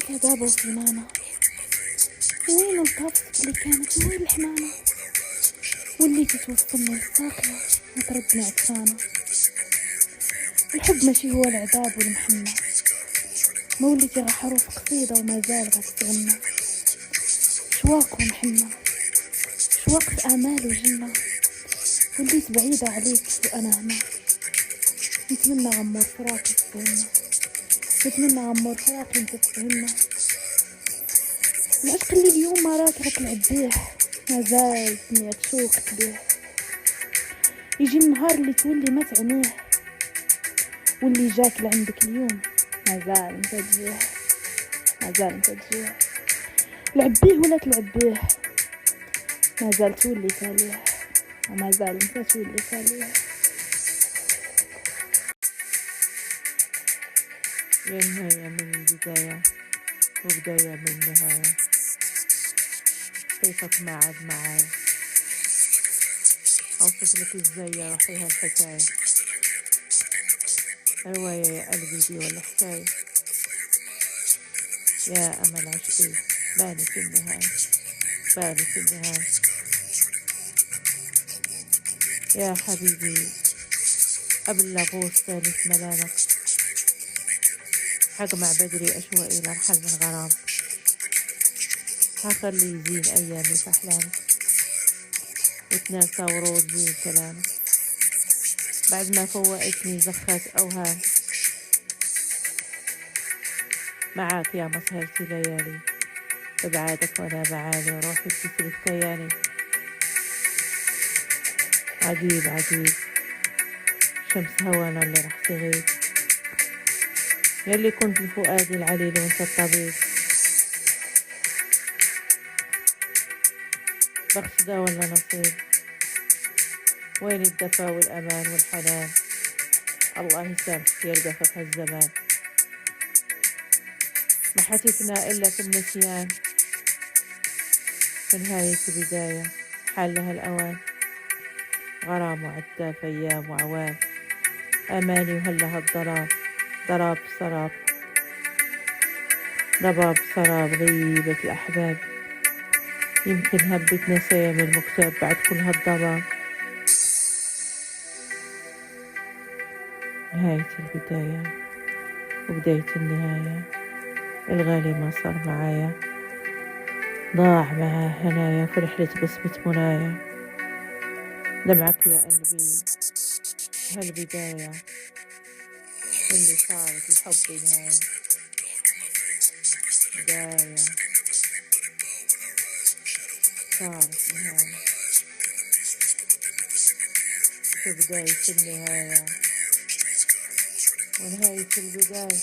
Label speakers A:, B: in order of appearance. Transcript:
A: وين كذابة وصنانة؟ وين الطفل اللي كانت وين الحنانة؟ واللي تتوصلني للساقية وتردني عطشانة. الحب ماشي هو العذاب والمحنة، ما وليتي غا حروف قصيدة وما زال غا تتغنى. شواق ومحنة، شواق في آمال وجنة، وليت بعيدة عليك وأنا هنا. نتمنى غمور فراقي تفهمنا، نتمنى غمور فراقي انت تفهمنا. العشق اللي اليوم ما راك غتلعب بيه مازال سمية شوقك بيه. يجي النهار اللي تولي ما تعنيه، واللي جاك لعندك اليوم مازال انت تجيه، مازال انت تجيه. لعب بيه ولا تلعب بيه مازال تولي تاليه، ومازال انت تولي تاليه.
B: يا نهاية من البداية وبداية من النهاية، كيفك ما عاد معايا، أوصفلك ازاي يا روحي هالحكاية. رواية يا قلبي دي ولا حكاية؟ يا أمل عشقي باني في النهاية، باني في النهاية. يا حبيبي أبلغ ثالث ملامك، حجمع بدري أشوائي لرحل من غرام. هخلي يزين أيامي في أحلامك، وتناسى ورود زين كلامك. بعد ما فوقتني زخات أوهام، معاك يا مسهرتي ليالي، ببعادك وأنا بعالي روحي بتسري كياني. عجيب عجيب شمس هوانا اللي رح تغيب، يلي كنت لفؤادي العليل وانت الطبيب. بخت ده ولا نصيب؟ وين الدفا والأمان والحنان؟ الله يسامحك يا القفا بهالزمان. ما حتفنا إلا في النسيان، في نهاية بداية حال لها الأوان. غرام وعتاف أيام وعوام، أماني وهلها الضراب. ضراب سراب، ضباب سراب غيبة الأحباب. يمكن هبت نسايم المكتاب بعد كل هالضباب. نهاية البداية وبداية النهاية، الغالي ما صار معايا، ضاع معاه هنايا في رحلة بسمة منايا. دمعك يا قلبي هالبداية اللي صارت لحبي نهاية. بداية صارت نهاية في بداية النهاية ونهاية البداية.